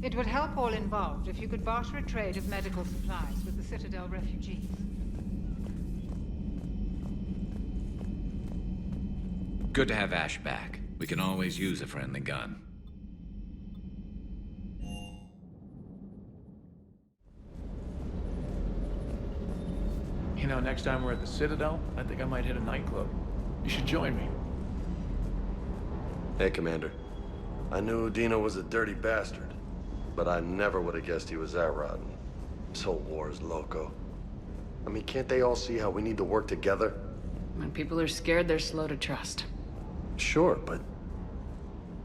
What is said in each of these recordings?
It would help all involved if you could barter a trade of medical supplies with the Citadel refugees. Good to have Ash back. We can always use a friendly gun. You know, next time we're at the Citadel, I think I might hit a nightclub. You should join me. Hey, Commander. I knew Dino was a dirty bastard, but I never would have guessed he was that rotten. This whole war is loco. I mean, can't they all see how we need to work together? When people are scared, they're slow to trust. Sure, but...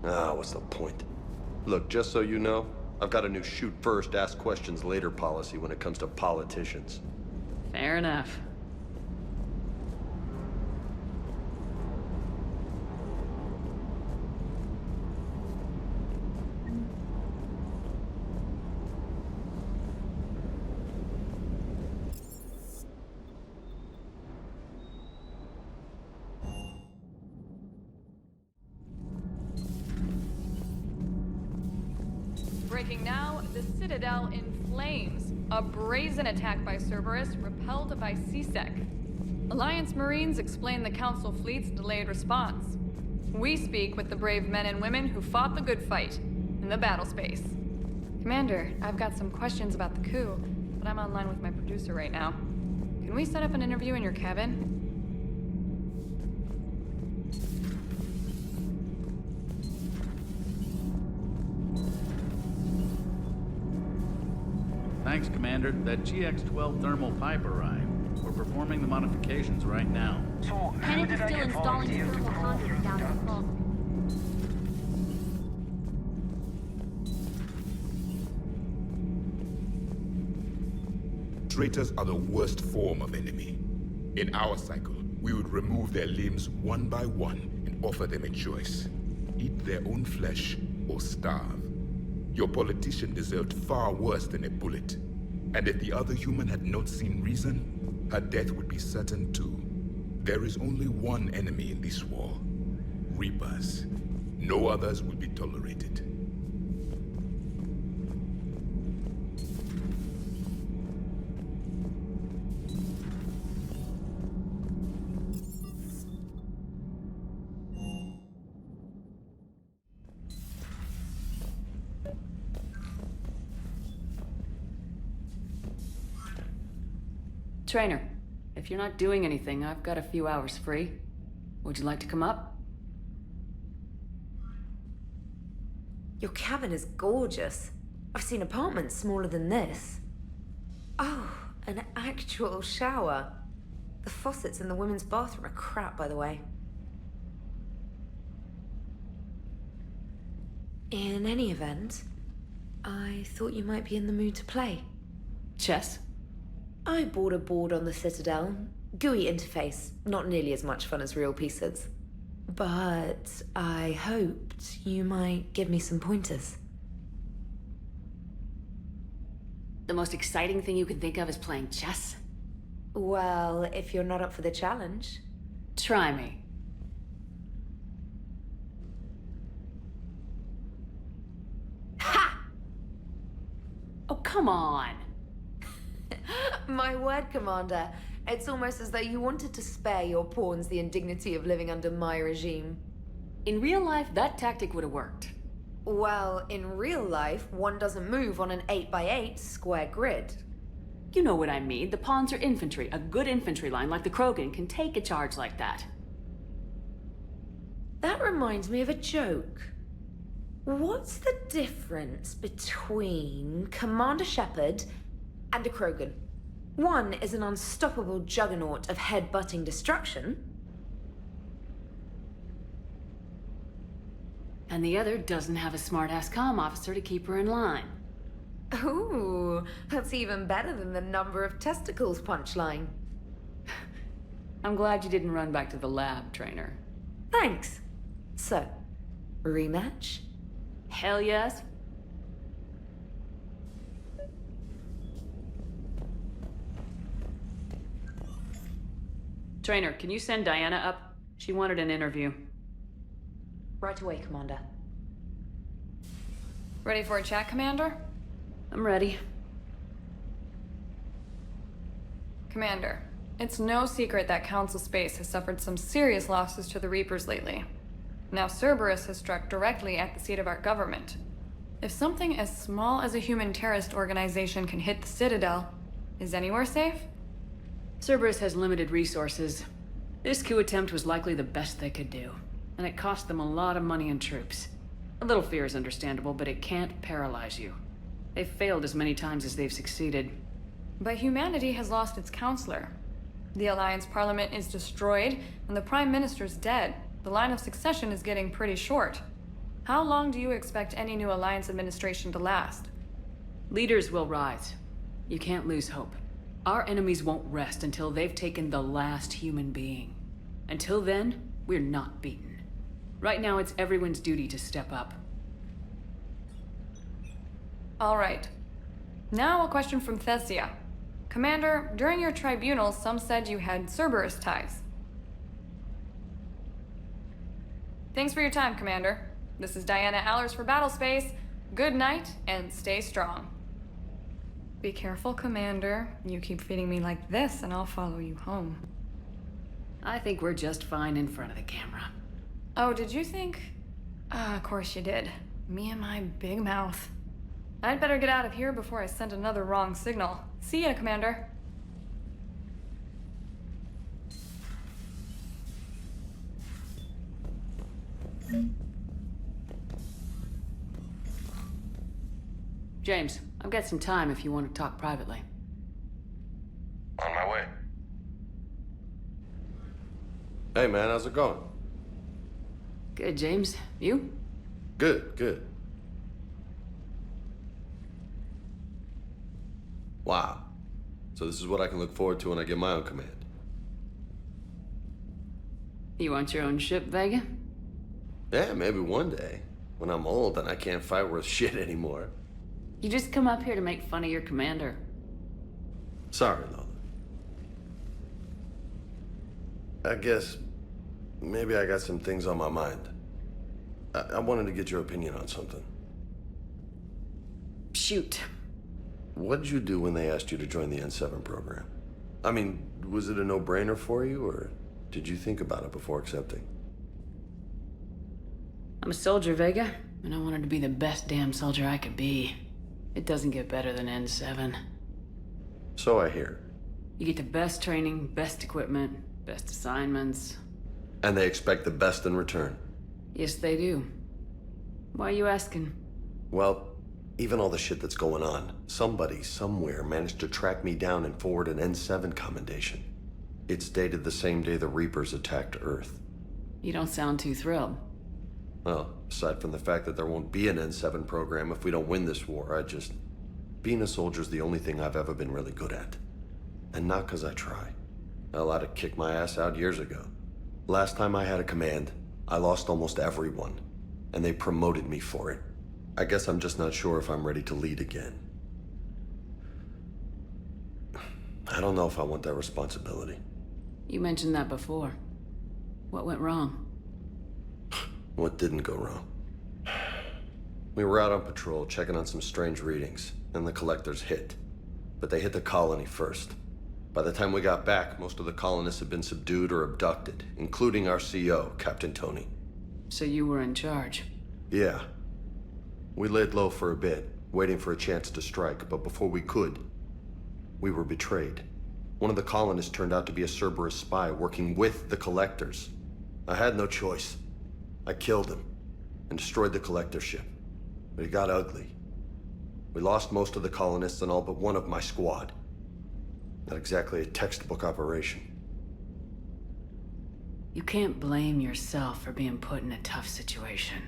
what's the point? Look, just so you know, I've got a new shoot first, ask questions later policy when it comes to politicians. Fair enough. Breaking now, the Citadel in flames. A brazen attack by Cerberus repelled by CSEC. Alliance Marines explain the Council fleet's delayed response. We speak with the brave men and women who fought the good fight in the battle space. Commander, I've got some questions about the coup, but I'm online with my producer right now. Can we set up an interview in your cabin? Thanks, Commander. That GX-12 thermal pipe arrived. We're performing the modifications right now. So, Kenneth is still installing the thermal conduit down in the vault. Traitors are the worst form of enemy. In our cycle, we would remove their limbs one by one and offer them a choice. Eat their own flesh or starve. Your politician deserved far worse than a bullet. And if the other human had not seen reason, her death would be certain too. There is only one enemy in this war. Reapers. No others will be tolerated. Trainer, if you're not doing anything, I've got a few hours free. Would you like to come up? Your cabin is gorgeous. I've seen apartments smaller than this. Oh, an actual shower. The faucets in the women's bathroom are crap, by the way. In any event, I thought you might be in the mood to play. Chess? I bought a board on the Citadel. GUI interface, not nearly as much fun as real pieces. But I hoped you might give me some pointers. The most exciting thing you can think of is playing chess? Well, if you're not up for the challenge. Try me. Ha! Oh, come on. My word, Commander. It's almost as though you wanted to spare your pawns the indignity of living under my regime. In real life, that tactic would have worked. Well, in real life, one doesn't move on an 8x8 square grid. You know what I mean. The pawns are infantry. A good infantry line like the Krogan can take a charge like that. That reminds me of a joke. What's the difference between Commander Shepard and a Krogan? One is an unstoppable juggernaut of head-butting destruction. And the other doesn't have a smart-ass comm officer to keep her in line. Ooh, that's even better than the number of testicles punchline. I'm glad you didn't run back to the lab, Trainer. Thanks. So, rematch? Hell yes. Trainer, can you send Diana up? She wanted an interview. Right away, Commander. Ready for a chat, Commander? I'm ready. Commander, it's no secret that Council Space has suffered some serious losses to the Reapers lately. Now Cerberus has struck directly at the seat of our government. If something as small as a human terrorist organization can hit the Citadel, is anywhere safe? Cerberus has limited resources. This coup attempt was likely the best they could do, and it cost them a lot of money and troops. A little fear is understandable, but it can't paralyze you. They've failed as many times as they've succeeded. But humanity has lost its counselor. The Alliance Parliament is destroyed, and the Prime Minister's dead. The line of succession is getting pretty short. How long do you expect any new Alliance administration to last? Leaders will rise. You can't lose hope. Our enemies won't rest until they've taken the last human being. Until then, we're not beaten. Right now, it's everyone's duty to step up. All right. Now a question from Thessia. Commander, during your tribunal, some said you had Cerberus ties. Thanks for your time, Commander. This is Diana Allers for Battlespace. Good night, and stay strong. Be careful, Commander. You keep feeding me like this, and I'll follow you home. I think we're just fine in front of the camera. Oh, did you think? Of course you did. Me and my big mouth. I'd better get out of here before I send another wrong signal. See ya, Commander. James, I've got some time if you want to talk privately. On my way. Hey man, how's it going? Good, James. You? Good, good. Wow. So this is what I can look forward to when I get my own command. You want your own ship, Vega? Yeah, maybe one day. When I'm old and I can't fight worth shit anymore. You just come up here to make fun of your commander. Sorry, Lola. I guess maybe I got some things on my mind. I wanted to get your opinion on something. Shoot. What did you do when they asked you to join the N7 program? I mean, was it a no-brainer for you, or did you think about it before accepting? I'm a soldier, Vega, and I wanted to be the best damn soldier I could be. It doesn't get better than N7. So I hear. You get the best training, best equipment, best assignments. And they expect the best in return. Yes, they do. Why are you asking? Well, even all the shit that's going on, somebody somewhere managed to track me down and forward an N7 commendation. It's dated the same day the Reapers attacked Earth. You don't sound too thrilled. Well, aside from the fact that there won't be an N7 program if we don't win this war, being a soldier's the only thing I've ever been really good at. And not because I try. Hell, I'd have kicked my ass out years ago. Last time I had a command, I lost almost everyone. And they promoted me for it. I guess I'm just not sure if I'm ready to lead again. I don't know if I want that responsibility. You mentioned that before. What went wrong? What didn't go wrong? We were out on patrol, checking on some strange readings, and the collectors hit. But they hit the colony first. By the time we got back, most of the colonists had been subdued or abducted, including our CO, Captain Tony. So you were in charge? Yeah. We laid low for a bit, waiting for a chance to strike, but before we could, we were betrayed. One of the colonists turned out to be a Cerberus spy working with the collectors. I had no choice. I killed him and destroyed the collector ship. But it got ugly. We lost most of the colonists and all but one of my squad. Not exactly a textbook operation. You can't blame yourself for being put in a tough situation.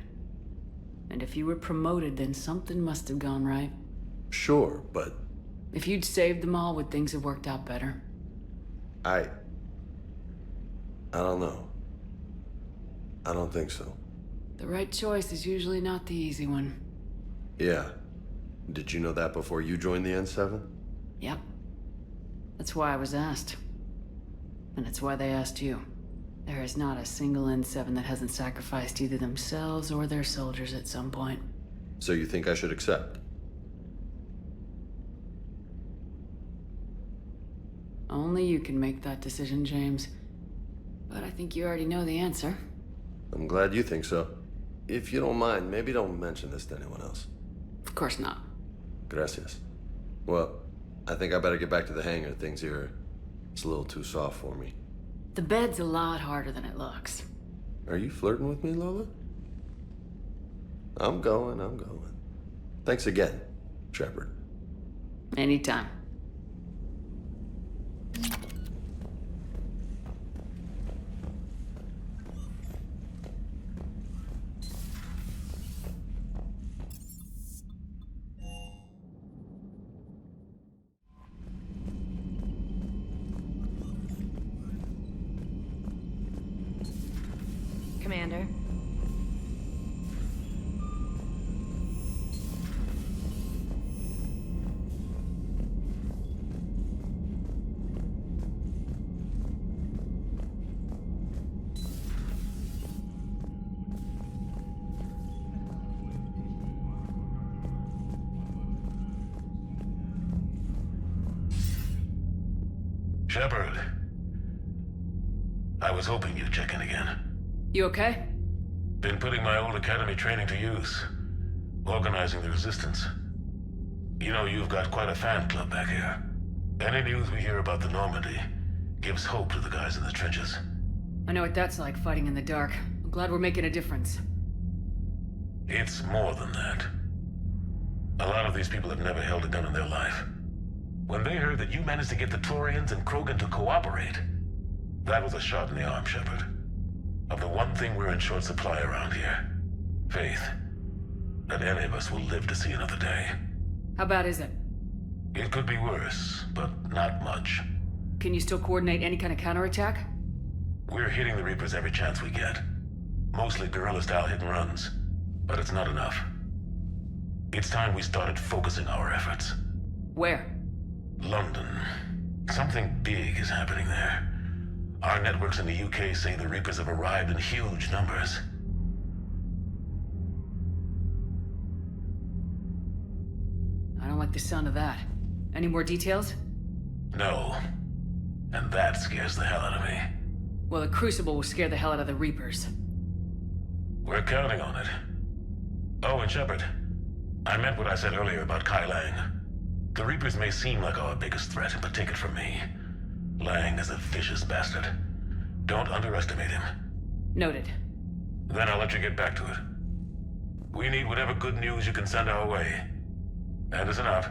And if you were promoted, then something must have gone right. Sure, but... If you'd saved them all, would things have worked out better? I don't know. I don't think so. The right choice is usually not the easy one. Yeah. Did you know that before you joined the N7? Yep. That's why I was asked. And it's why they asked you. There is not a single N7 that hasn't sacrificed either themselves or their soldiers at some point. So you think I should accept? Only you can make that decision, James. But I think you already know the answer. I'm glad you think so. If you don't mind, maybe don't mention this to anyone else. Of course not. Gracias. Well, I think I better get back to the hangar. Things here, it's a little too soft for me. The bed's a lot harder than it looks. Are you flirting with me, Lola? I'm going. Thanks again, Shepard. Anytime. Commander. Shepard. I was hoping you'd check in again. You okay? Been putting my old academy training to use. Organizing the resistance. You know, you've got quite a fan club back here. Any news we hear about the Normandy gives hope to the guys in the trenches. I know what that's like, fighting in the dark. I'm glad we're making a difference. It's more than that. A lot of these people have never held a gun in their life. When they heard that you managed to get the Turians and Krogan to cooperate, that was a shot in the arm, Shepard. Of the one thing we're in short supply around here. Faith. That any of us will live to see another day. How bad is it? It could be worse, but not much. Can you still coordinate any kind of counterattack? We're hitting the Reapers every chance we get. Mostly guerrilla-style hit-and-runs. But it's not enough. It's time we started focusing our efforts. Where? London. Something big is happening there. Our networks in the UK say the Reapers have arrived in huge numbers. I don't like the sound of that. Any more details? No. And that scares the hell out of me. Well, the Crucible will scare the hell out of the Reapers. We're counting on it. Oh, and Shepard, I meant what I said earlier about Kai Lang. The Reapers may seem like our biggest threat, but take it from me. Lang is a vicious bastard. Don't underestimate him. Noted. Then I'll let you get back to it. We need whatever good news you can send our way. Anderson out.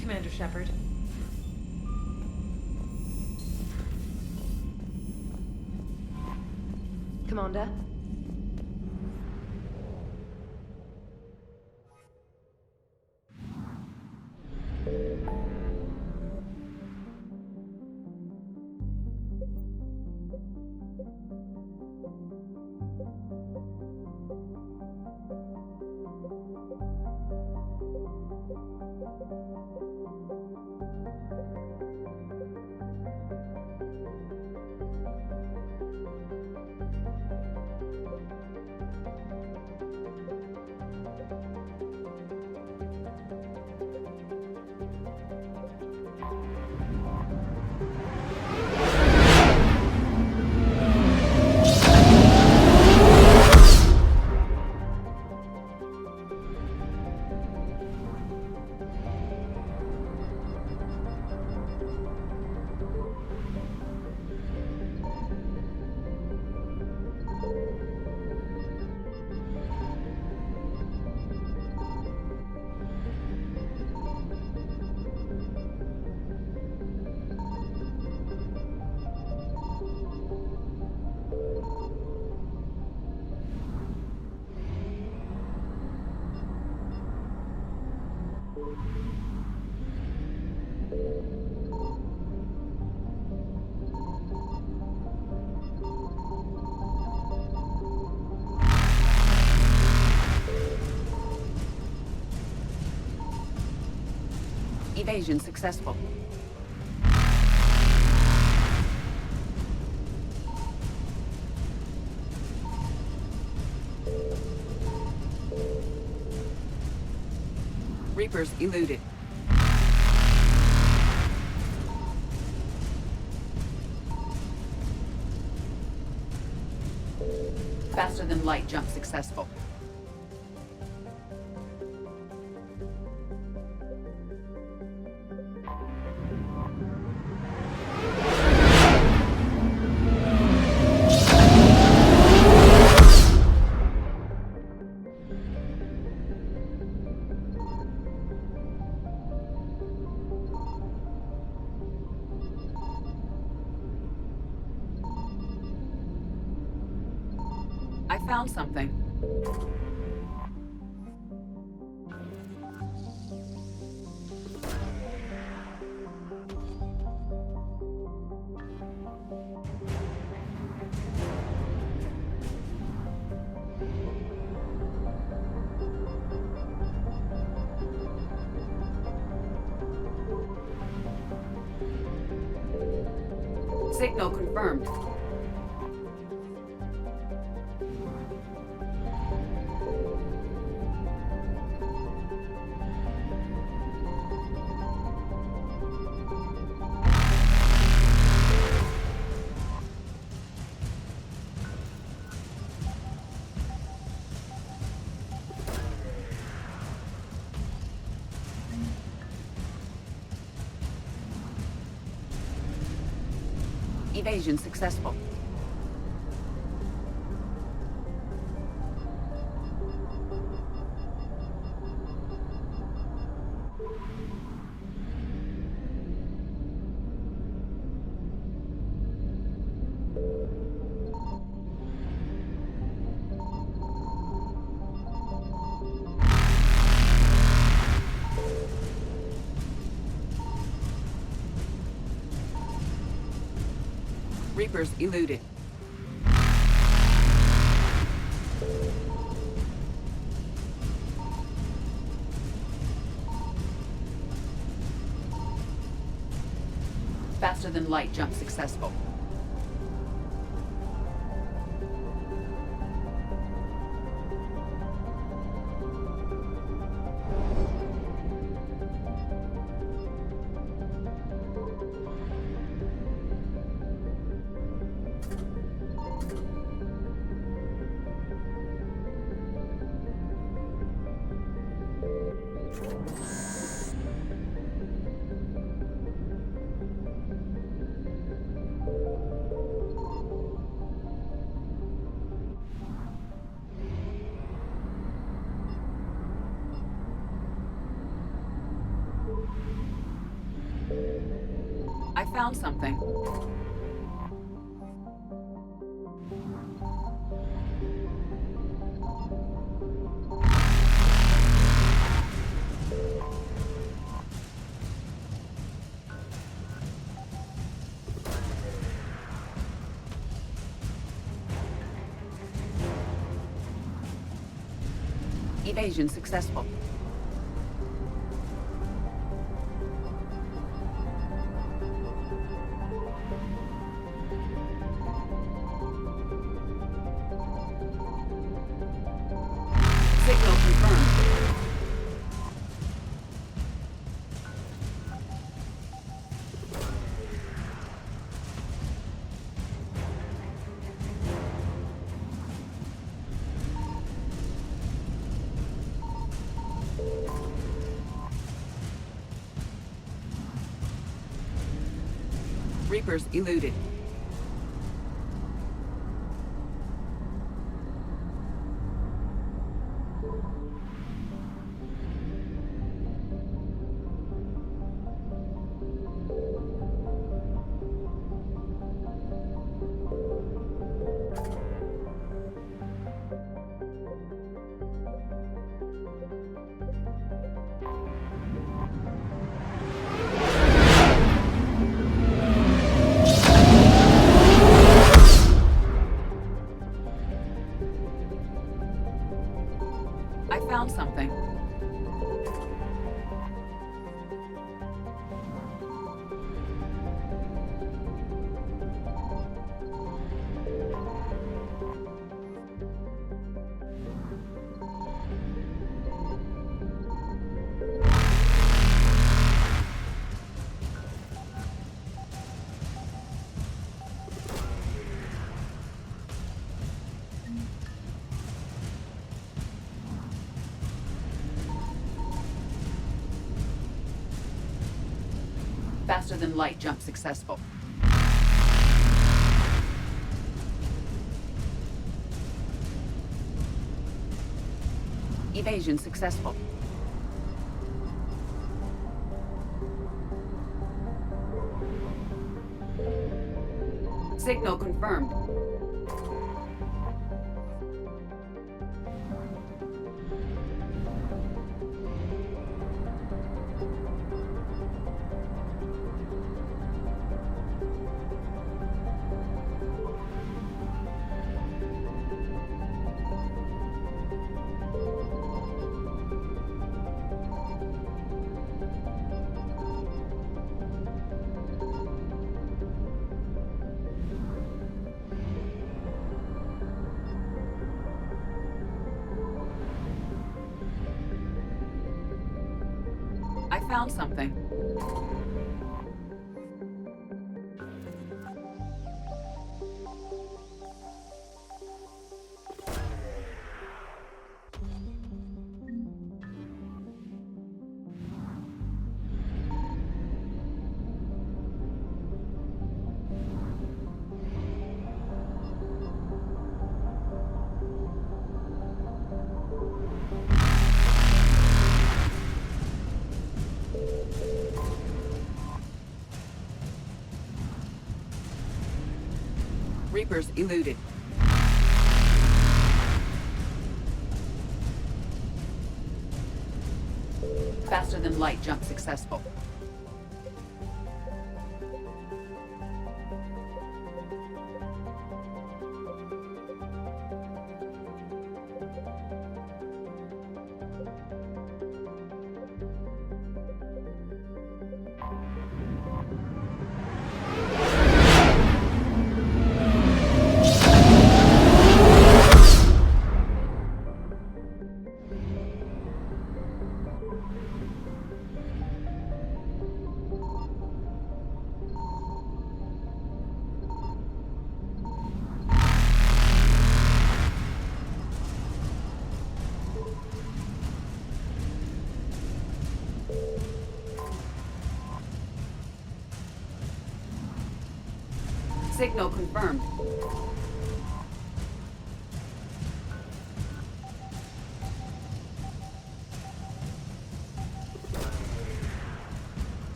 Commander Shepard. Commander. Evasion successful. Reapers eluded. Faster than light jump successful. I found something. Signal confirmed. Evasion successful. Reapers eluded. Faster than light jump successful. I found something. Evasion successful. Signal confirmed. Reapers eluded. I found something. Faster than light jump successful. Evasion successful. Signal confirmed. I found something. Reapers eluded. Faster than light jump successful. Signal confirmed.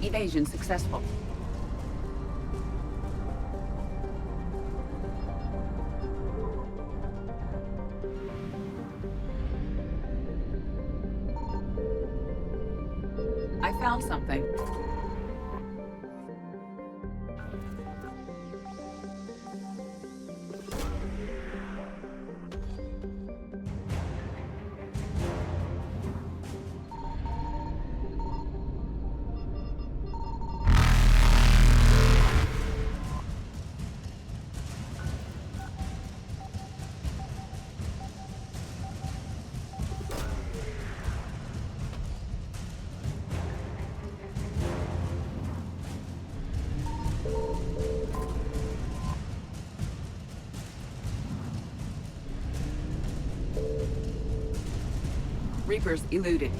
Evasion successful. I found something. Reapers eluded.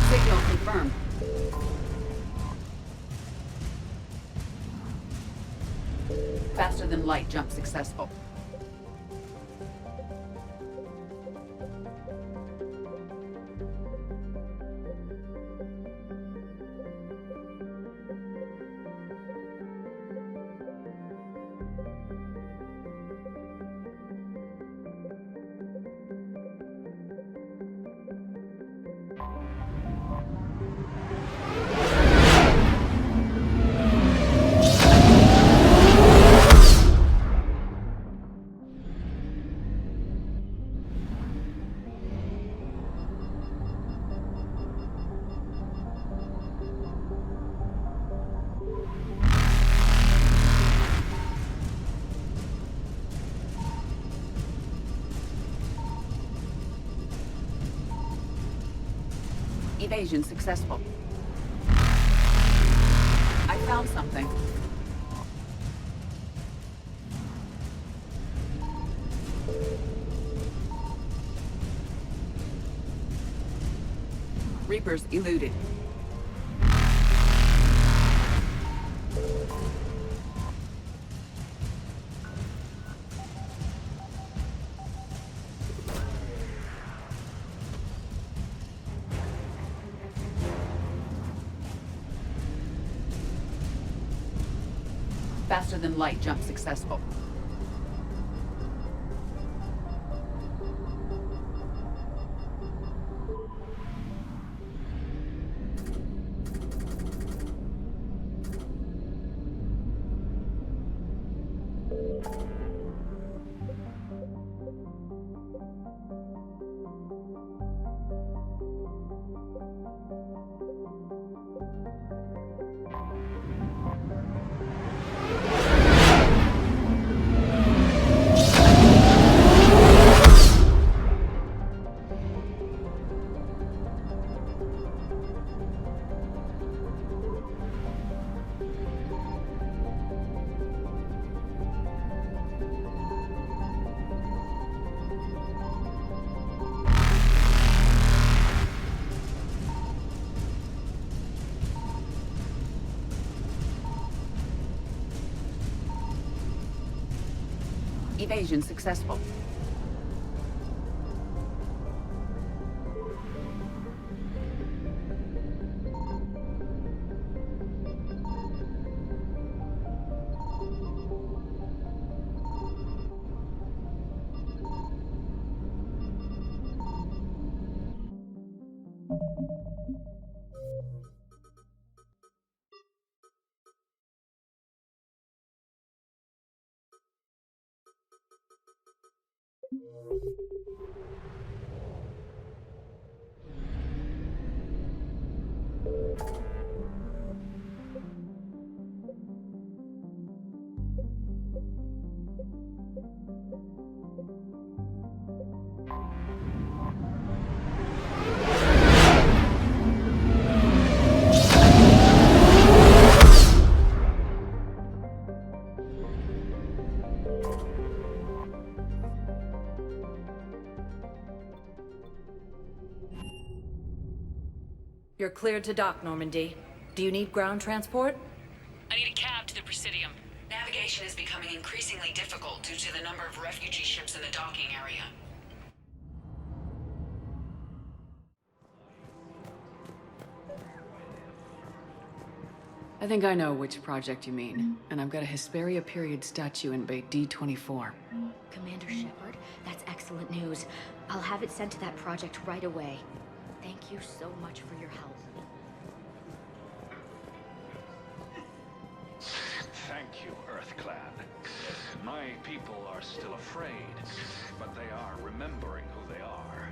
Signal confirmed. Faster than light jump successful. Evasion successful. I found something. Reapers eluded. Faster than light jump successful. Evasion successful. You're cleared to dock, Normandy. Do you need ground transport? I need a cab to the Presidium. Navigation is becoming increasingly difficult due to the number of refugee ships in the docking area. I think I know which project you mean, and I've got a Hesperia period statue in Bay D-24. Commander Shepard, that's excellent news. I'll have it sent to that project right away. Thank you so much for your help. Thank you, EarthClan. My people are still afraid, but they are remembering who they are.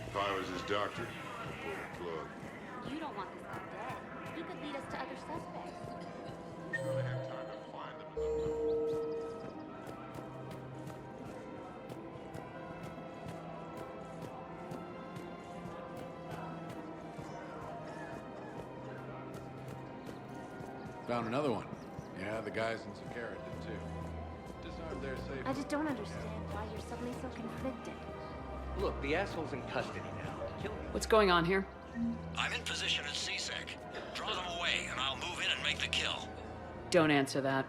If I was his doctor, I'd pull the plug. You don't want this guy dead. He could lead us to other suspects. Who's gonna have time to find them? Found another one. Yeah, the guys in Sakara did too. Disarmed their safe. I just don't understand why you're suddenly so conflicted. Look, the asshole's in custody now. Kill him. What's going on here? I'm in position at CSEC. Draw them away, and I'll move in and make the kill. Don't answer that.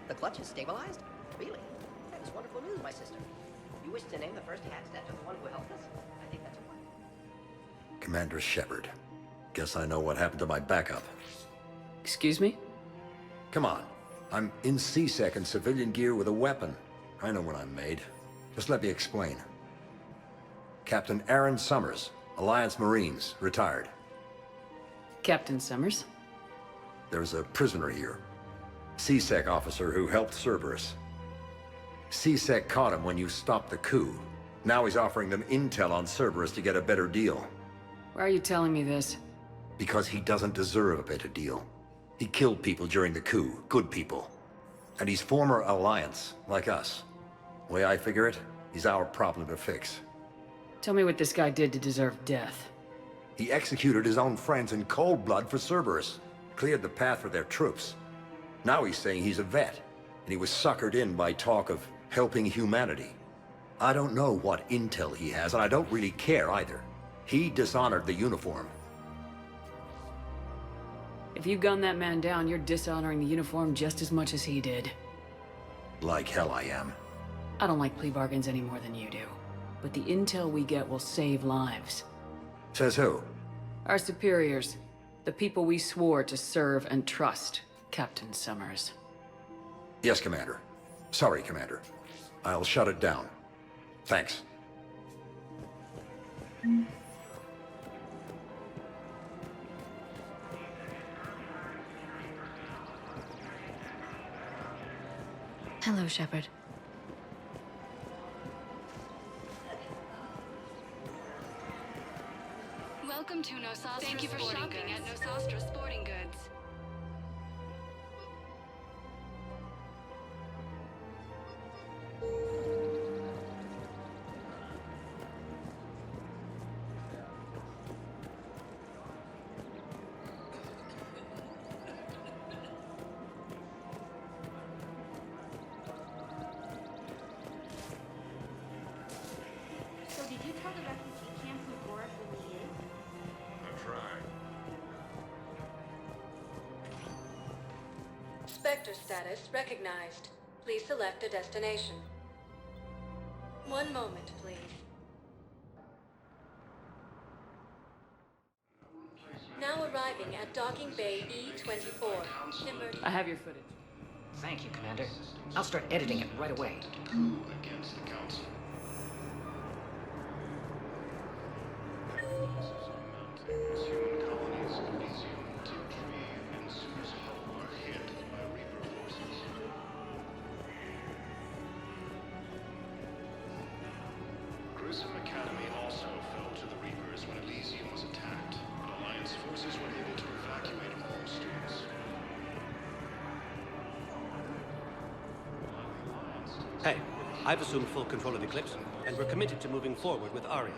The clutch is stabilized? Really? That is wonderful news, my sister. You wish to name the first Hackstead to the one who helped us? I think that's a one. Commander Shepard. Guess I know what happened to my backup. Excuse me? Come on. I'm in CSEC in civilian gear with a weapon. I know what I'm made. Just let me explain. Captain Aaron Summers, Alliance Marines, retired. Captain Summers? There's a prisoner here. CSEC officer who helped Cerberus. CSEC caught him when you stopped the coup. Now he's offering them intel on Cerberus to get a better deal. Why are you telling me this? Because he doesn't deserve a better deal. He killed people during the coup, good people. And he's former Alliance, like us. The way I figure it, he's our problem to fix. Tell me what this guy did to deserve death. He executed his own friends in cold blood for Cerberus. Cleared the path for their troops. Now he's saying he's a vet, and he was suckered in by talk of helping humanity. I don't know what intel he has, and I don't really care either. He dishonored the uniform. If you gun that man down, you're dishonoring the uniform just as much as he did. Like hell I am. I don't like plea bargains any more than you do. But the intel we get will save lives. Says who? Our superiors. The people we swore to serve and trust, Captain Summers. Yes, Commander. Sorry, Commander. I'll shut it down. Thanks. Hello, Shepard. Welcome to Nosastra. Thank you for shopping at Nosastra Sporting Goods. So did you tell the refugee camp who Boris really is? I'm trying. Spectre status recognized. Please select a destination. One moment, please. Now arriving at Docking Bay E-24. Timber. I have your footage. Thank you, Commander. I'll start editing it right away. Against the Council. Human colonies of Elysium, Tiptree, and Sue's Hollow are hit by Reaper forces. Gruesome Academy also fell to the Reapers when Elysium was attacked, but Alliance forces were able to evacuate all students. Hey, I've assumed full control of Eclipse, and we're committed to moving forward with Aria.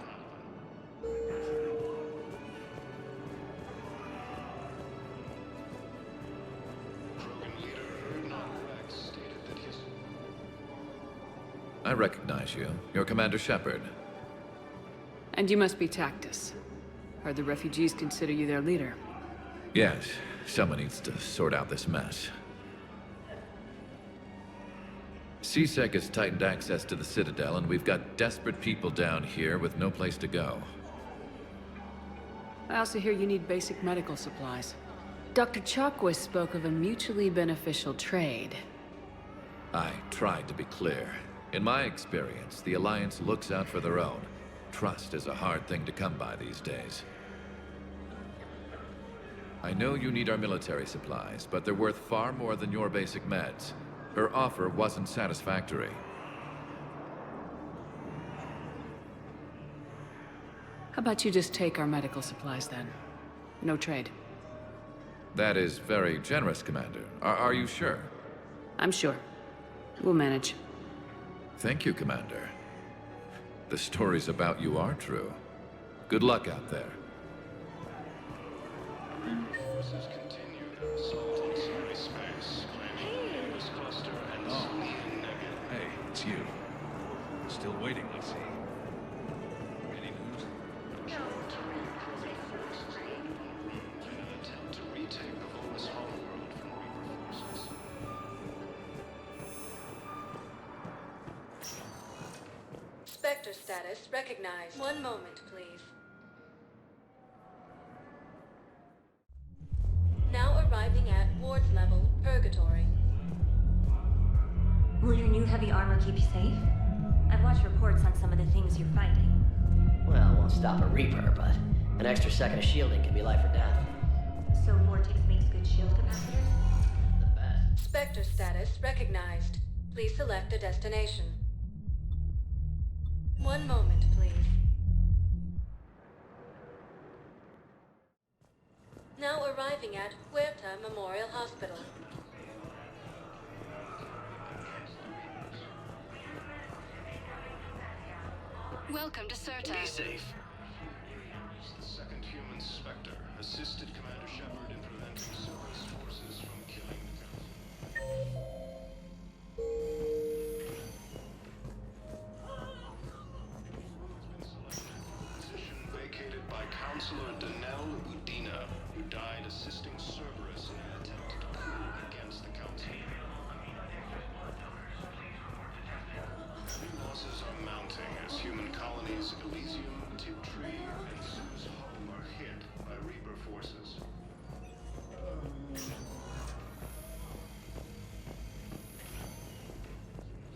I recognize you. You're Commander Shepard. And you must be Tactus. Heard the refugees consider you their leader. Yes, someone needs to sort out this mess. CSEC has tightened access to the Citadel, and we've got desperate people down here with no place to go. I also hear you need basic medical supplies. Dr. Chakwas spoke of a mutually beneficial trade. I tried to be clear. In my experience, the Alliance looks out for their own. Trust is a hard thing to come by these days. I know you need our military supplies, but they're worth far more than your basic meds. Her offer wasn't satisfactory. How about you just take our medical supplies then? No trade. That is very generous, Commander. Are you sure? I'm sure. We'll manage. Thank you, Commander. The stories about you are true. Good luck out there. Forces continued assault on cyberspace, claiming Nimbus cluster and Simian negative. Hey, it's you. Still waiting, I see. Any news? Terrain Krogan forces in an attempt to retake the Volus Homeworld from Reaper forces. Spectre status recognized. One moment, please. Now arriving at Ward level, Purgatory. Will your new heavy armor keep you safe? I've watched reports on some of the things you're fighting. Well, it won't stop a Reaper, but an extra second of shielding can be life or death. So Vortex makes good shield capacitors? The best. Spectre status recognized. Please select a destination. 1 moment, please. Now arriving at Huerta Memorial Hospital. Welcome to Certa. Be safe. The second human Spectre assisted Commander Shepard in preventing Cerberus forces from killing the Council. Position vacated by Counselor Danelle Udina, who died assisting Cerberus in an attempted coup against the Council. Losses are mounting as human colonies Elysium, Tiptree, and Sue's Home are hit by Reaper forces.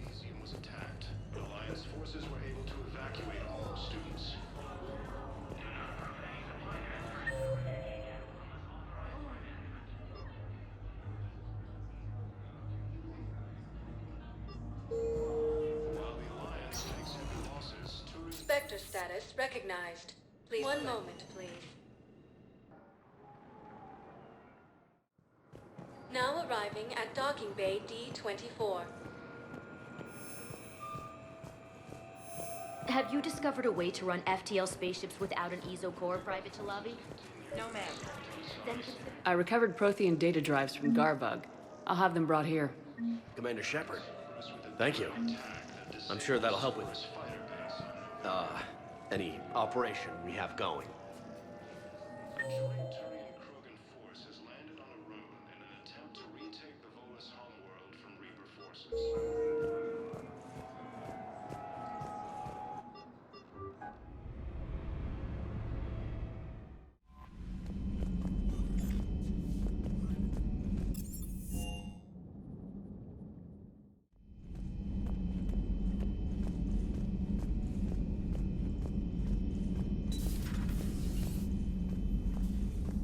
Elysium was attacked. Alliance forces were able to evacuate all students. While the Alliance takes heavy losses, tourism... Spectre status recognized. Please 1 moment, please. Now arriving at Docking Bay D-24. Have you discovered a way to run FTL spaceships without an ESO core, Private Chalabi? No, ma'am. Then consider... I recovered Prothean data drives from Garbug. I'll have them brought here. Commander Shepard, thank you. I'm sure that'll help with any operation we have going. A joint Turian-Krogan force has landed on a road in an attempt to retake the Volus homeworld from Reaper forces.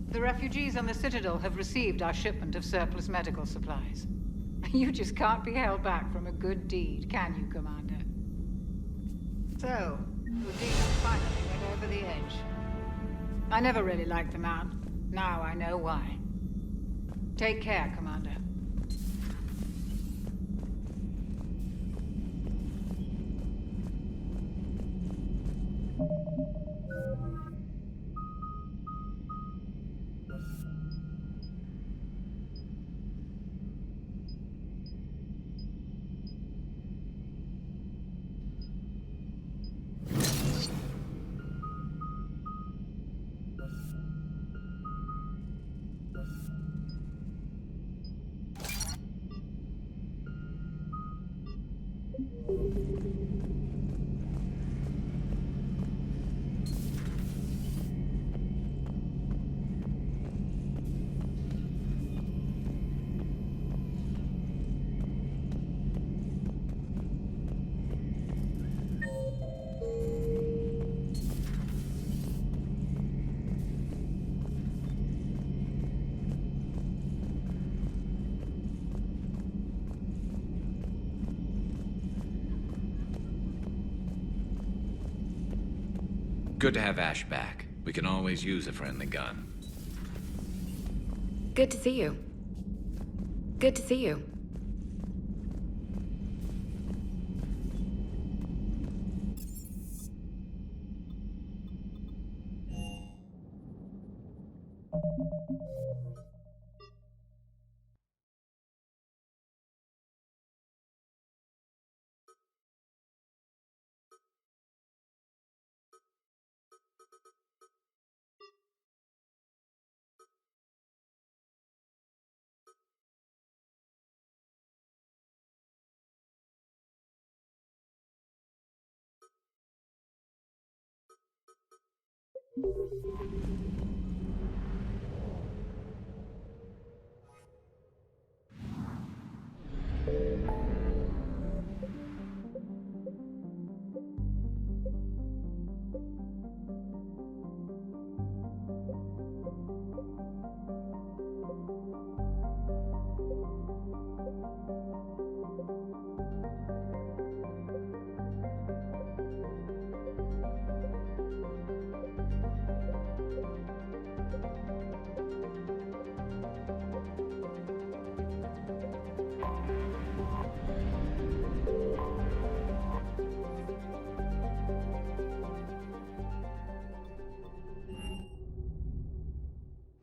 The refugees on the Citadel have received our shipment of surplus medical supplies. You just can't be held back from a good deed, can you, Commander? So, Udina finally went over the edge. I never really liked the man. Now I know why. Take care, Commander. Good to have Ash back. We can always use a friendly gun. Good to see you. Good to see you.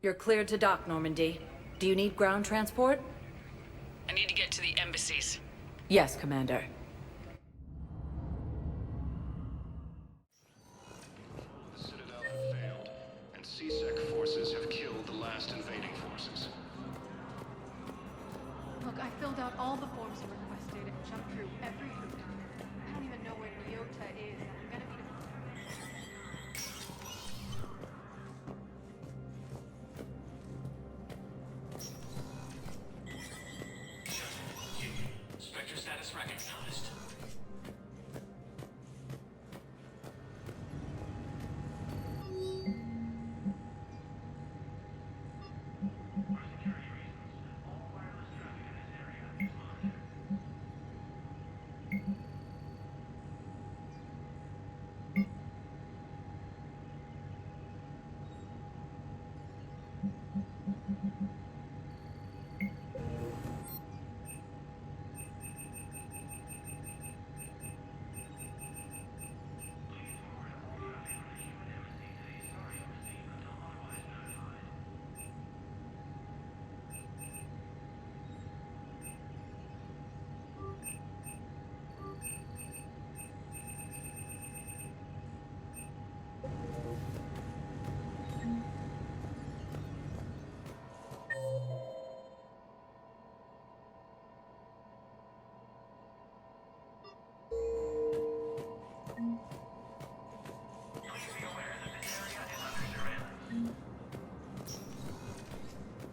You're cleared to dock, Normandy. Do you need ground transport? I need to get to the embassies. Yes, Commander. The Citadel have failed, and CSEC forces have killed the last invading forces. Look, I filled out all the forms you requested and jumped through every hoop. I don't even know where Nyota is, and I'm gonna be... Spectre status recognized.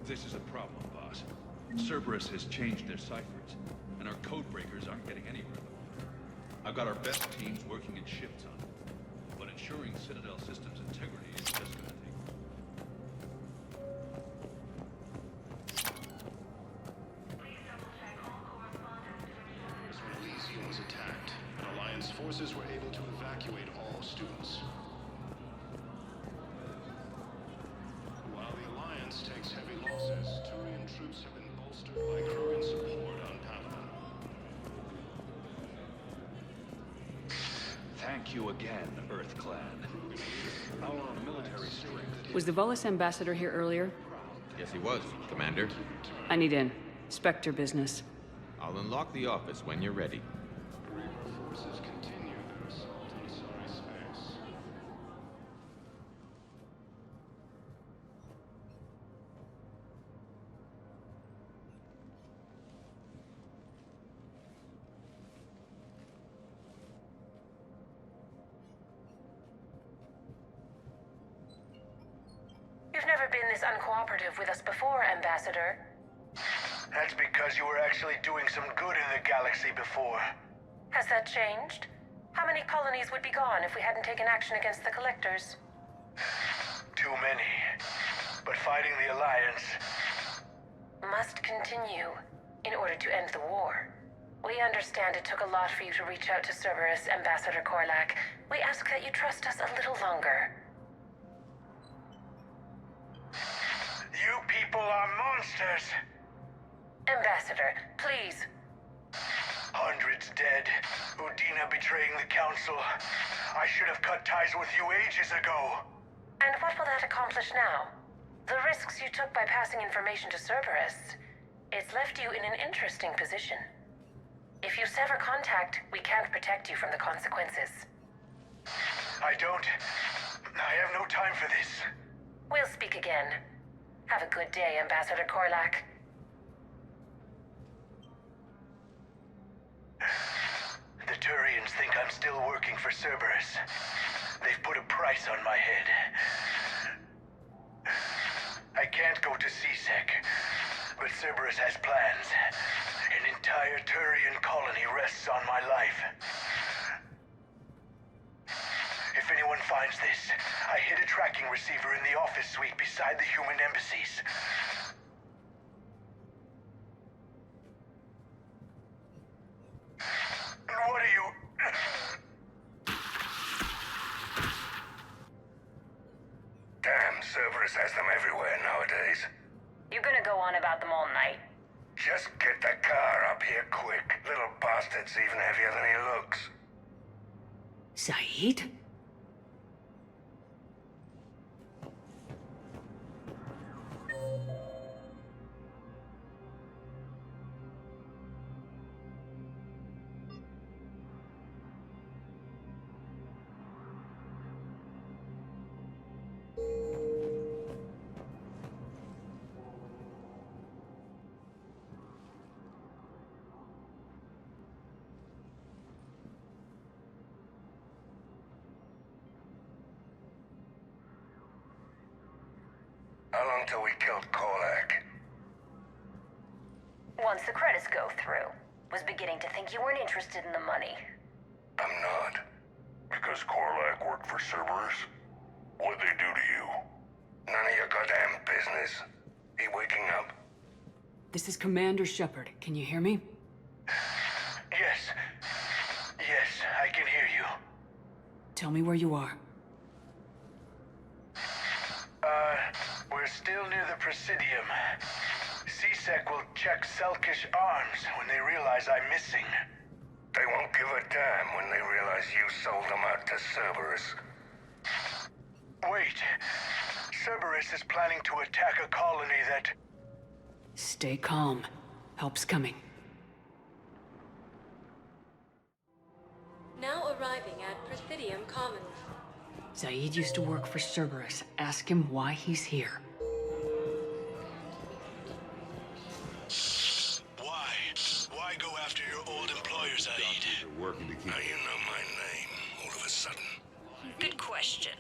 This is a problem, boss. Cerberus has changed their ciphers, and our code breakers aren't getting anywhere with them. I've got our best teams working in shifts on it, but ensuring Citadel systems integrity is just gonna take... When Elysium was attacked, and Alliance forces were able to evacuate all students. While the Alliance takes heavy losses, Turian troops have been bolstered by Krogan support on Paladin. Thank you again, Earth Clan. Our military strength... Was the Volus ambassador here earlier? Yes, he was, Commander. I need in. Spectre business. I'll unlock the office when you're ready. Reaper forces continue their assault on Asari space. You've never been this uncooperative with us before, Ambassador. That's because you were actually doing some good in the galaxy before. Has that changed? How many colonies would be gone if we hadn't taken action against the Collectors? Too many. But fighting the Alliance... Must continue in order to end the war. We understand it took a lot for you to reach out to Cerberus, Ambassador Korlak. We ask that you trust us a little longer. You people are monsters! Ambassador, please. Hundreds dead. Udina betraying the Council. I should have cut ties with you ages ago. And what will that accomplish now? The risks you took by passing information to Cerberus. It's left you in an interesting position. If you sever contact, we can't protect you from the consequences. I have no time for this. We'll speak again. Have a good day, Ambassador Korlak. The Turians think I'm still working for Cerberus. They've put a price on my head. I can't go to CSEC, but Cerberus has plans. An entire Turian colony rests on my life. If anyone finds this, I hid a tracking receiver in the office suite beside the human embassies. What are you... Damn, Cerberus has them everywhere nowadays. You gonna go on about them all night? Just get the car up here quick. Little bastard's even heavier than he looks. Saeed? long till we killed Korlak? Once the credits go through, was beginning to think you weren't interested in the money. I'm not. Because Korlak worked for Cerberus? What'd they do to you? None of your goddamn business. He waking up? This is Commander Shepard. Can you hear me? Yes. Yes, I can hear you. Tell me where you are. We're still near the Presidium. CSEC will check Selkish arms when they realize I'm missing. They won't give a damn when they realize you sold them out to Cerberus. Wait. Cerberus is planning to attack a colony that... Stay calm. Help's coming. Now arriving at Presidium Commons. Zaid used to work for Cerberus. Ask him why he's here. Why go after your old employer, Zaid? Working to keep... Now you know my name, all of a sudden. Good question.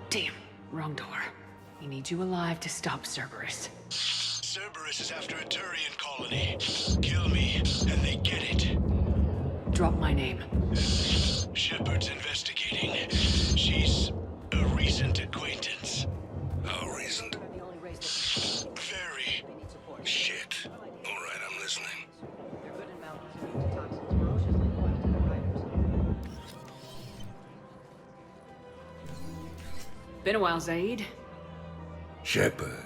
Damn, wrong door. He needs you alive to stop Cerberus. Cerberus is after a Turian colony. Kill me, and they get it. Drop my name. Shepard's investigating. She's a recent acquaintance. How recent? Very. Shit. All right, I'm listening. Been a while, Zaid. Shepard.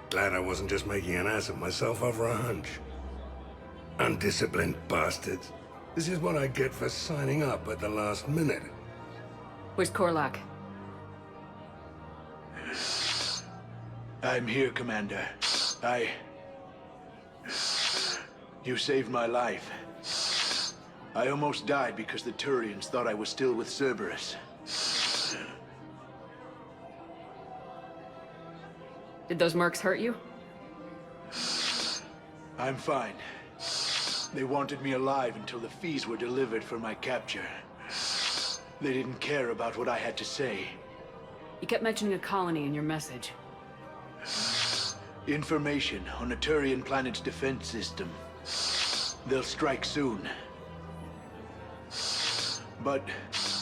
Glad I wasn't just making an ass of myself over a hunch. Undisciplined bastards. This is what I get for signing up at the last minute. Where's Korlak? I'm here, Commander. You saved my life. I almost died because the Turians thought I was still with Cerberus. Did those mercs hurt you? I'm fine. They wanted me alive until the fees were delivered for my capture. They didn't care about what I had to say. You kept mentioning a colony in your message. Information on a Turian planet's defense system. They'll strike soon. But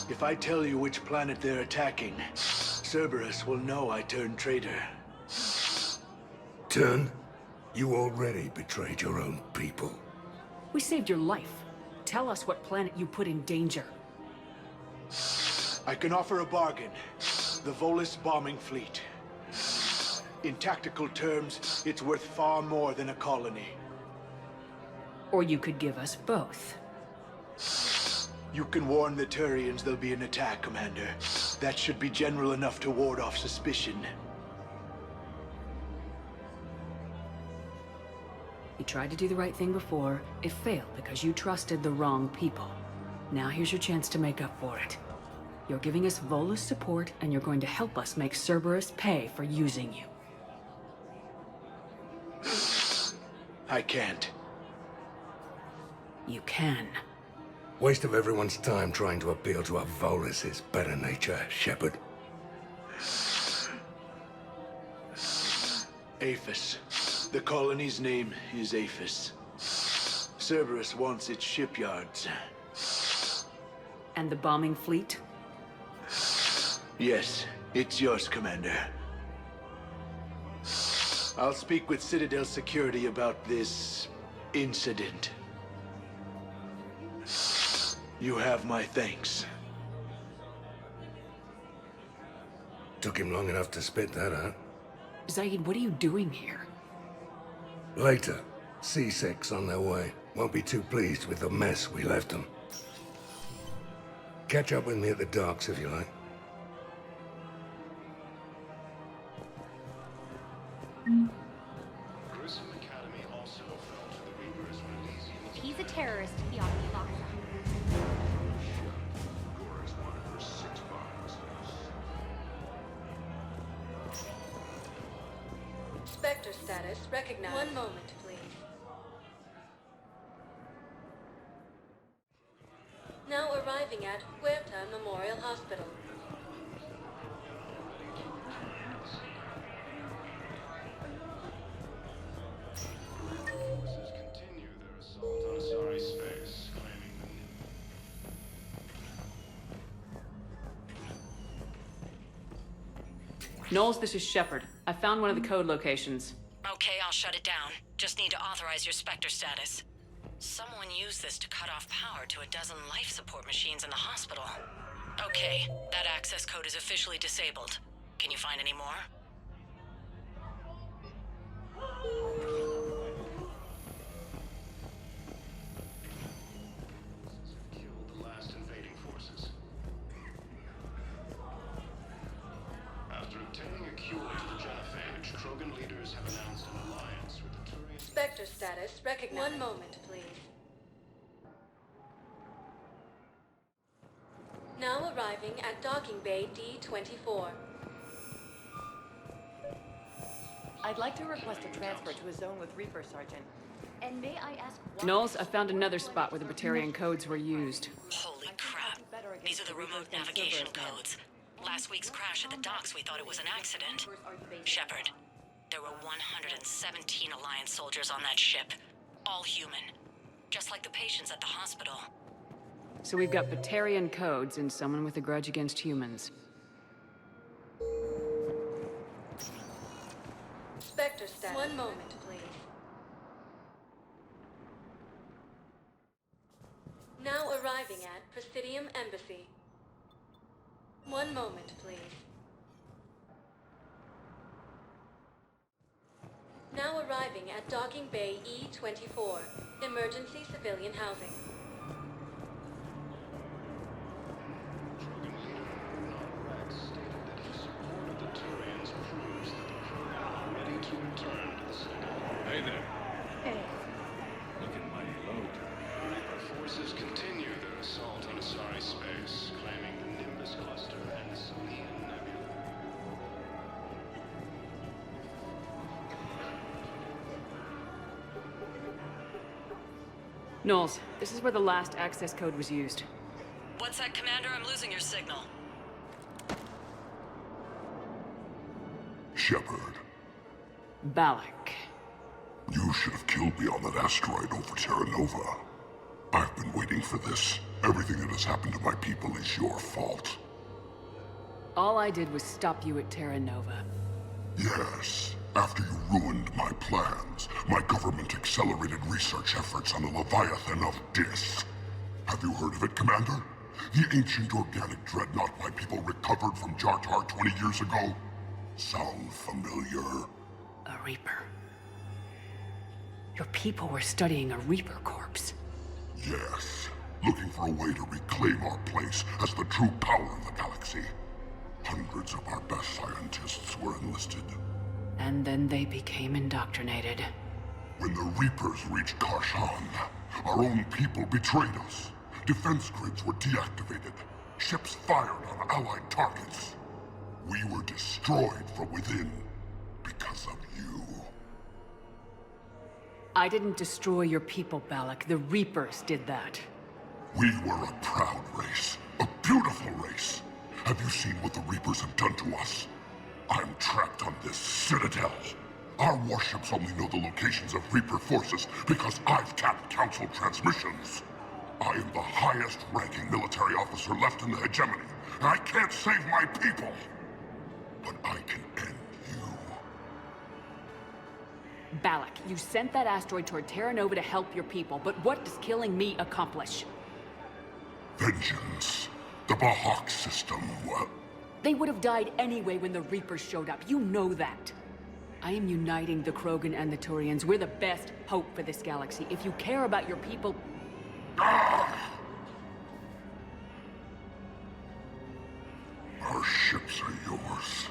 if I tell you which planet they're attacking, Cerberus will know I turned traitor. Turn? You already betrayed your own people. We saved your life. Tell us what planet you put in danger. I can offer a bargain. The Volus bombing fleet. In tactical terms, it's worth far more than a colony. Or you could give us both. You can warn the Turians there'll be an attack, Commander. That should be general enough to ward off suspicion. You tried to do the right thing before. It failed because you trusted the wrong people. Now here's your chance to make up for it. You're giving us Volus support, and you're going to help us make Cerberus pay for using you. I can't. You can. Waste of everyone's time trying to appeal to a Volus's better nature, Shepard. Aphis. The colony's name is Aphis. Cerberus wants its shipyards. And the bombing fleet? Yes, it's yours, Commander. I'll speak with Citadel security about this incident. You have my thanks. Took him long enough to spit that out. Zaid, what are you doing here? Later. C-Sec's on their way. Won't be too pleased with the mess we left them. Catch up with me at the docks if you like. Grissom Academy also fell to the Reapers when Elysium If he's a terrorist, he ought to be locked up. Gore is one of her 6 bodies. Spectre status recognized. One moment, please. Now arriving at Huerta Memorial Hospital. Forces continue their assault on Asari space, claiming the Knowles, this is Shepard. I found one of the code locations. Okay, I'll shut it down. Just need to authorize your Spectre status. Someone used this to cut off power to a dozen life support machines in the hospital. Okay, that access code is officially disabled. Can you find any more? killed the last invading forces. After obtaining a cure to the genophage, Krogan leaders have announced an alliance with the Turian... Spectre status recognized. One moment, please. Now arriving at docking bay D-24. I'd like to request a transfer to a zone with Reaper, Sergeant. And may I ask why... Knowles, I found another spot where the Batarian codes were used. Holy crap. These are the remote navigation codes. Last week's crash at the docks, we thought it was an accident. Shepard, there were 117 Alliance soldiers on that ship. All human. Just like the patients at the hospital. So we've got Batarian codes and someone with a grudge against humans. Spectre status. One moment, please. Now arriving at Presidium Embassy. One moment, please. Now arriving at docking bay E-24, emergency civilian housing. Krogan leader Bernard Rex stated that his support of the Turians proves that the Krogan are ready to return to the Citadel. Hey there. Hey. Looking mighty low. Reaper forces continue their assault on Asari space, claiming the Nimbus cluster and the Sonian Nebula. Knowles, this is where the last access code was used. What's that, Commander? I'm losing your signal. Shepard, Balak. you should have killed me on that asteroid over Terra Nova. I've been waiting for this. Everything that has happened to my people is your fault. All I did was stop you at Terra Nova. Yes. After you ruined my plans, my government accelerated research efforts on the Leviathan of Dis. Have you heard of it, Commander? The ancient organic dreadnought my people recovered from Jartar 20 years ago? Sound familiar? A Reaper. Your people were studying a Reaper corpse. Yes. Looking for a way to reclaim our place as the true power of the galaxy. Hundreds of our best scientists were enlisted. And then they became indoctrinated. When the Reapers reached Karshan, our own people betrayed us. Defense grids were deactivated. Ships fired on Allied targets. We were destroyed from within because of you. I didn't destroy your people, Balak. The Reapers did that. We were a proud race. A beautiful race. Have you seen what the Reapers have done to us? I'm trapped on this Citadel. Our warships only know the locations of Reaper forces because I've tapped Council transmissions. I am the highest-ranking military officer left in the hegemony, and I can't save my people. But I can end you. Balak, you sent that asteroid toward Terra Nova to help your people, but what does killing me accomplish? Vengeance. The Bahak system. They would have died anyway when the Reapers showed up. You know that. I am uniting the Krogan and the Turians. We're the best hope for this galaxy. If you care about your people... Our ships are yours.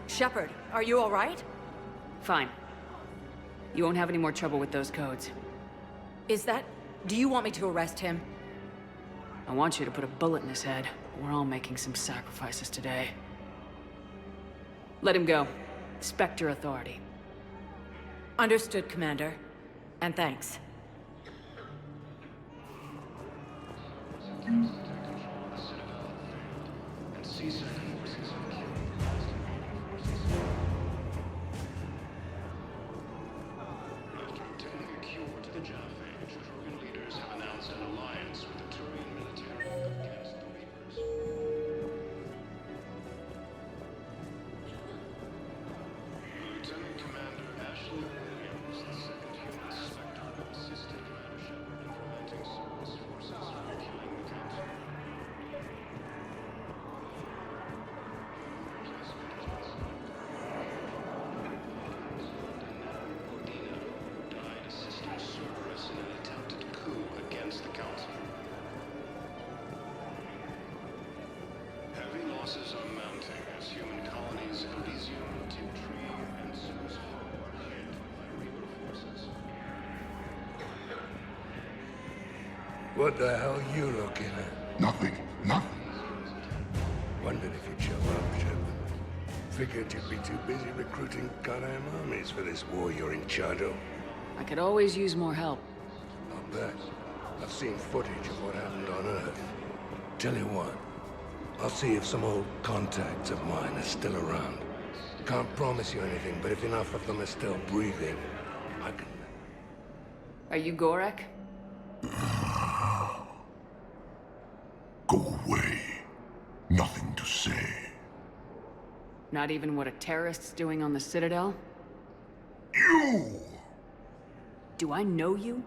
Shepard, are you all right? Fine. You won't have any more trouble with those codes. Is that... Do you want me to arrest him? I want you to put a bullet in his head. We're all making some sacrifices today. Let him go. Spectre Authority. Understood, Commander. And thanks. And CSEC forces have killed after obtaining a cure to the genophage, Krogan leaders have announced an alliance with the Turian military against the Reapers. Lieutenant Commander Ashley Williams, the second human Spectre, assisted Commander Shepard in preventing Cerberus forces from killing the Council. Died assisting Cerberus in an attempted coup against the Council. Heavy losses are mounting as human colonies in Elysium, Tiptree, and Sue's Hollow are hit by Reaper forces. What the hell you looking at? Nothing. Nothing. Wondered if you'd show up, Shepard. Figured you'd be too busy recruiting goddamn armies for this war you're in charge of. I could always use more help. I'll bet. I've seen footage of what happened on Earth. Tell you what, I'll see if some old contacts of mine are still around. Can't promise you anything, but if enough of them are still breathing, I can... Are you Gorek? Go away. Nothing to say. Not even what a terrorist's doing on the Citadel? You! Do I know you?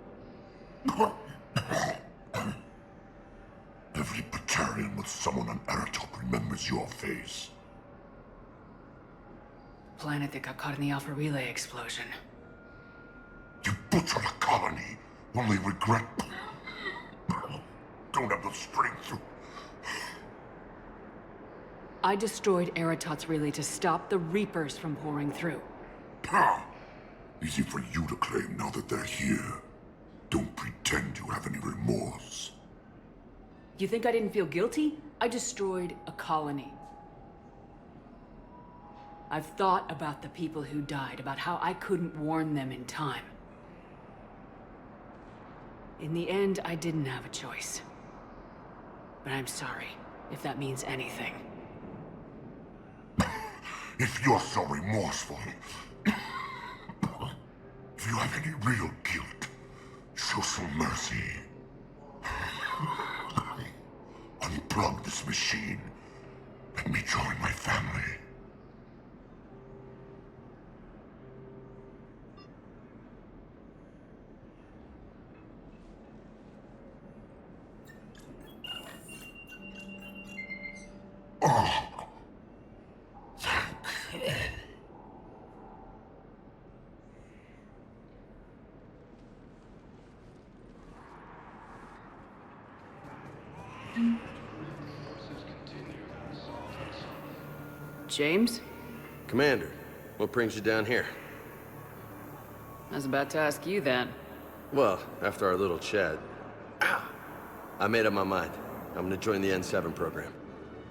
Every Batarian with someone on Eratot remembers your face. Planet that got caught in the Alpha Relay explosion. You butchered a colony, only regret... Don't have the strength to... I destroyed Eratot's relay to stop the Reapers from pouring through. Ha! Easy for you to claim now that they're here. Don't pretend you have any remorse. You think I didn't feel guilty? I destroyed a colony. I've thought about the people who died, about how I couldn't warn them in time. In the end, I didn't have a choice. But I'm sorry, if that means anything. If you're so remorseful, if you have any real guilt, show some mercy. Unplug this machine. Let me join my family. Oh. James? Commander, what brings you down here? I was about to ask you that. Well, after our little chat, I made up my mind. I'm gonna join the N7 program.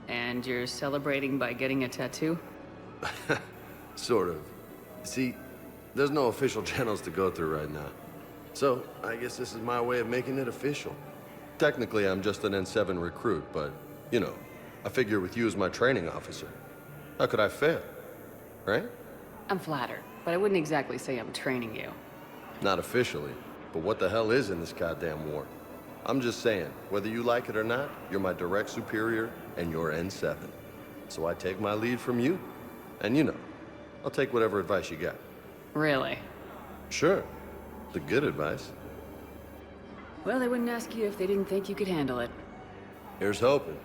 And you're celebrating by getting a tattoo? Sort of. See, there's no official channels to go through right now. So, I guess this is my way of making it official. Technically, I'm just an N7 recruit, but, you know, I figure with you as my training officer, how could I fail? Right? I'm flattered, but I wouldn't exactly say I'm training you. Not officially, but what the hell is in this goddamn war? I'm just saying, whether you like it or not, you're my direct superior, and you're N7. So I take my lead from you. And you know, I'll take whatever advice you got. Really? Sure. The good advice. Well, they wouldn't ask you if they didn't think you could handle it. Here's hoping.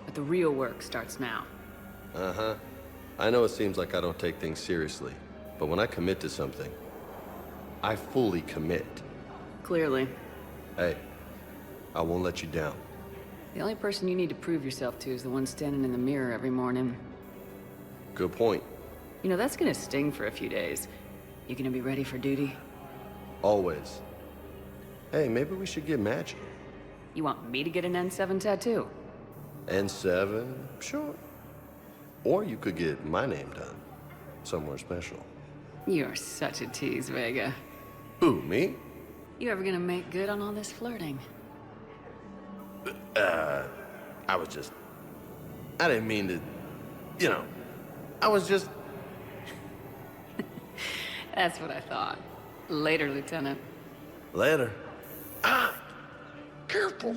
But the real work starts now. Uh-huh. I know it seems like I don't take things seriously, but when I commit to something, I fully commit. Clearly. Hey, I won't let you down. The only person you need to prove yourself to is the one standing in the mirror every morning. Good point. You know, that's gonna sting for a few days. You gonna be ready for duty? Always. Hey, maybe we should get matching. You want me to get an N7 tattoo? N7? Sure. Or you could get my name done. somewhere special. You're such a tease, Vega. Who, me? You ever gonna make good on all this flirting? I was just... I didn't mean to... You know, I was just... That's what I thought. Later, Lieutenant. Later. Ah! Careful!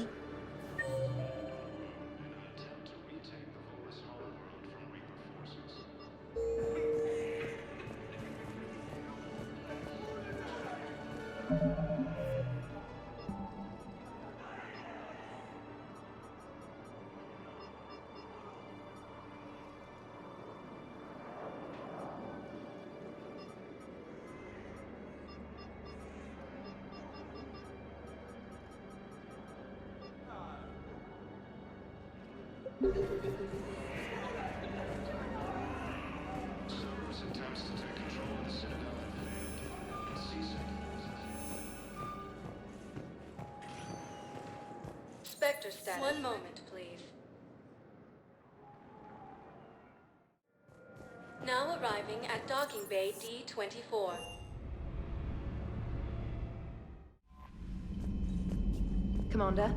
Cerberus attempts to take control of the Citadel have failed. CSEC. Spectre status. One moment, please. Now arriving at docking bay D-24. Commander,